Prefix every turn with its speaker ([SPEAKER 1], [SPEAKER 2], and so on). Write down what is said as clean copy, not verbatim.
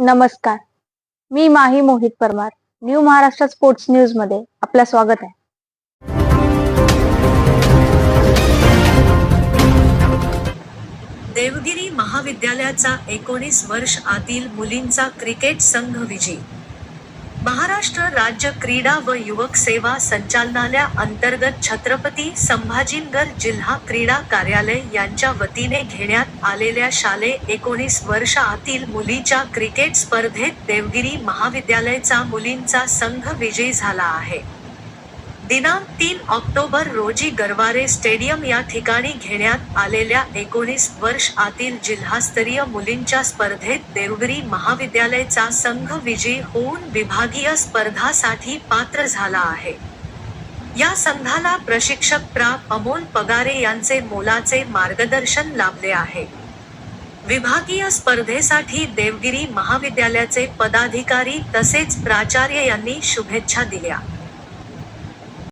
[SPEAKER 1] नमस्कार. मी Mahi Mohit Parmar. New Maharashtra sports news मध्ये आपलं स्वागत आहे.
[SPEAKER 2] देवगिरी महाविद्यालयाचा 19 वर्ष आतील मुलींचा क्रिकेट संघ विजयी. महाराष्ट्र राज्य क्रीडा व युवक सेवा संचालनालया अंतर्गत छत्रपती संभाजीनगर जिल्हा क्रीडा कार्यालय यांच्या वतीने घेण्यात आलेल्या शालेय 19 वर्ष आतील मुलीच्या क्रिकेट स्पर्धेत देवगिरी महाविद्यालयाचा मुलींचा संघ विजयी झाला आहे. दिनांक 3 ऑक्टोबर रोजी गरवारे स्टेडियम या ठिकाणी घेण्यात आलेल्या 19 वर्ष आतील जिल्हास्तरीय मुलींच्या स्पर्धेत देवगिरी महाविद्यालयाचा संघ विजयी होऊन विभागीय स्पर्धासाठी पात्र झाला आहे. या संघाला प्रशिक्षक प्रा. अमोल पगारे यांचे मोलाचे मार्गदर्शन लाभले आहे. विभागीय स्पर्धेसाठी देवगिरी महाविद्यालयाचे पदाधिकारी तसेच प्राचार्य यांनी शुभेच्छा दिल्या.